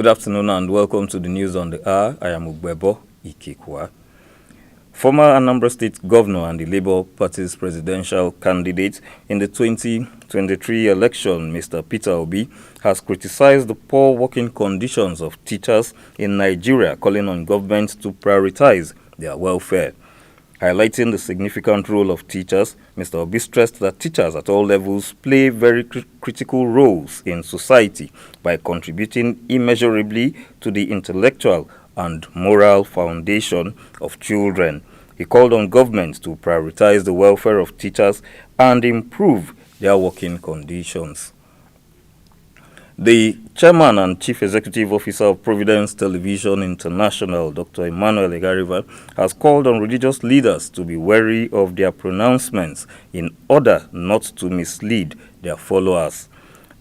Good afternoon and welcome to the news on the hour. I am Ugbebo Ikekwa. Former Anambra State Governor and the Labour Party's presidential candidate in the 2023 election, Mr. Peter Obi, has criticized the poor working conditions of teachers in Nigeria, calling on government to prioritize their welfare. Highlighting the significant role of teachers, Mr. Obi stressed that teachers at all levels play very critical roles in society by contributing immeasurably to the intellectual and moral foundation of children. He called on government to prioritize the welfare of teachers and improve their working conditions. The chairman and chief executive officer of Providence Television International, Dr. Emmanuel Aara, has called on religious leaders to be wary of their pronouncements in order not to mislead their followers.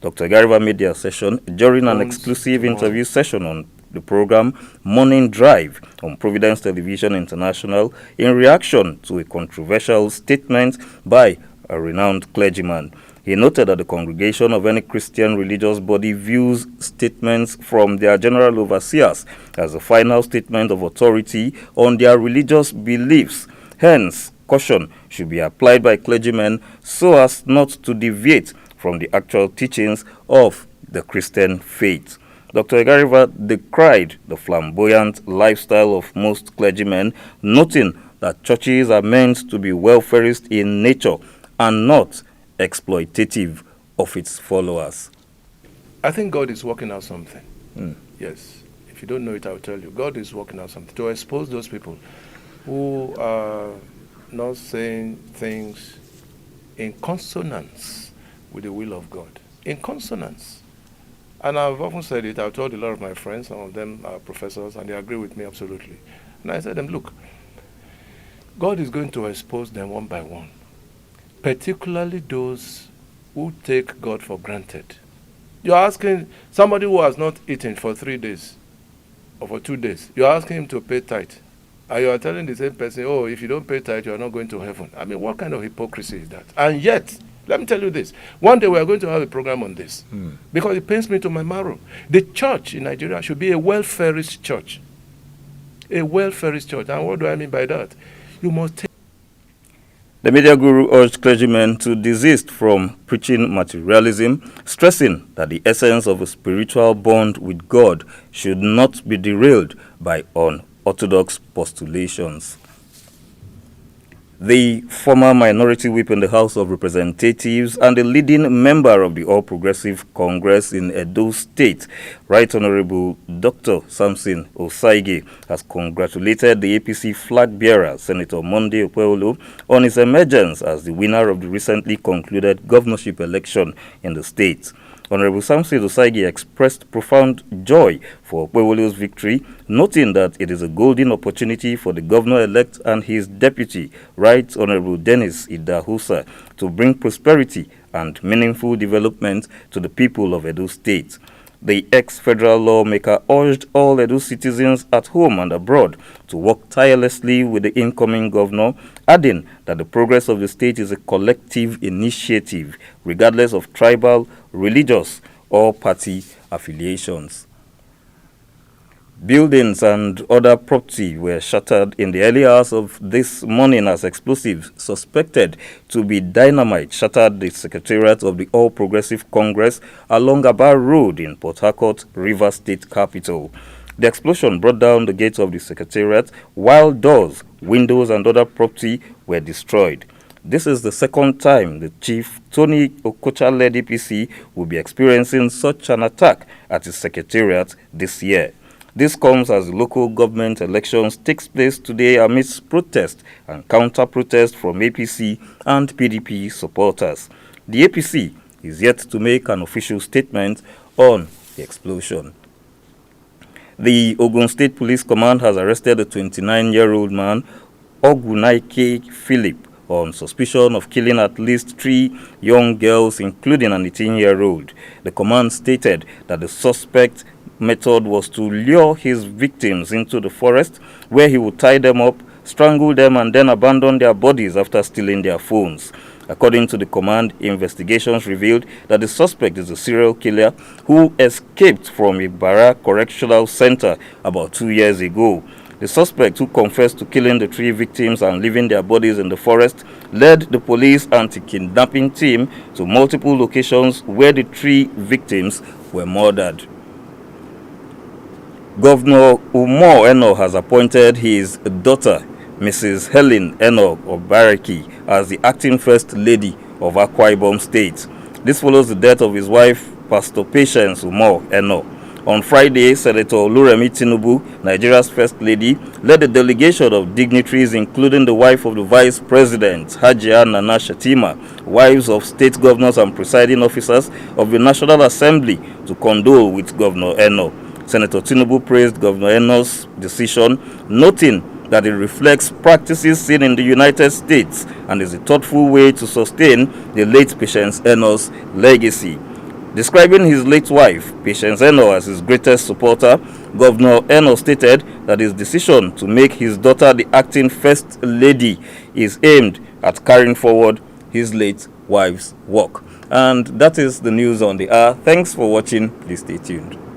Dr. Aara made the assertion during an exclusive interview session on the program Morning Drive on Providence Television International in reaction to a controversial statement by a renowned clergyman. He noted that the congregation of any Christian religious body views statements from their general overseers as a final statement of authority on their religious beliefs. Hence, caution should be applied by clergymen so as not to deviate from the actual teachings of the Christian faith. Dr. Aara decried the flamboyant lifestyle of most clergymen, noting that churches are meant to be welfarist in nature and not exploitative of its followers. I think God is working out something. Yes. If you don't know it, I'll tell you. God is working out something to expose those people who are not saying things in consonance with the will of God. In consonance. And I've often said it. I've told a lot of my friends, some of them are professors, and they agree with me absolutely. And I said to them, look, God is going to expose them one by one. Particularly those who take God for granted. You're asking somebody who has not eaten for 3 days or for 2 days, you're asking him to pay tithe. And you are telling the same person, oh, if you don't pay tithe, you are not going to heaven. I mean, what kind of hypocrisy is that? And yet, let me tell you this. One day we are going to have a program on this. Because it pains me to my marrow. The church in Nigeria should be a welfarist church. A welfarist church. And what do I mean by that? You must take. The media guru urged clergymen to desist from preaching materialism, stressing that the essence of a spiritual bond with God should not be derailed by unorthodox postulations. The former minority whip in the House of Representatives and a leading member of the All Progressive Congress in Edo State, Right Honorable Dr. Samson Edo, has congratulated the APC flag bearer, Senator Monday Okpebholo, on his emergence as the winner of the recently concluded governorship election in the state. Honorable Samson Edo expressed profound joy for Okpebholo's victory, noting that it is a golden opportunity for the governor-elect and his deputy, Right Honorable Dennis Idahosa, to bring prosperity and meaningful development to the people of Edo State. The ex-federal lawmaker urged all Edo citizens at home and abroad to work tirelessly with the incoming governor, adding that the progress of the state is a collective initiative, regardless of tribal, religious, or party affiliations. Buildings and other property were shattered in the early hours of this morning as explosives suspected to be dynamite shattered the secretariat of the All Progressive Congress along Aba Road in Port Harcourt, Rivers State Capital. The explosion brought down the gates of the secretariat, while doors, windows, and other property were destroyed. This is the second time the Chief Tony Okocha-led APC will be experiencing such an attack at his secretariat this year. This comes as the local government elections takes place today amidst protest and counter-protest from APC and PDP supporters. The APC is yet to make an official statement on the explosion. The Ogun State Police Command has arrested a 29-year-old man, Ogunaike Philip, on suspicion of killing at least 3 young girls, including an 18-year-old. The command stated that the suspect method was to lure his victims into the forest, where he would tie them up, strangle them, and then abandon their bodies after stealing their phones. According to the command, investigations revealed that the suspect is a serial killer who escaped from Ibara Correctional Center about 2 years ago. The suspect, who confessed to killing the 3 victims and leaving their bodies in the forest, led the police anti-kidnapping team to multiple locations where the 3 victims were murdered. Governor Eno has appointed his daughter, Mrs. Helen Eno Appoints, as the acting First Lady of Akwa Ibom State. This follows the death of his wife, Pastor Patience Eno. On Friday, Senator Oluremi Tinubu, Nigeria's First Lady, led a delegation of dignitaries, including the wife of the Vice President, Hajia Nana Shatima, wives of state governors and presiding officers of the National Assembly, to condole with Governor Eno. Senator Tinubu praised Governor Eno's decision, noting that it reflects practices seen in the United States and is a thoughtful way to sustain the late Patience Eno's legacy. Describing his late wife, Patience Eno, as his greatest supporter, Governor Eno stated that his decision to make his daughter the acting First Lady is aimed at carrying forward his late wife's work. And that is the news on the hour. Thanks for watching. Please stay tuned.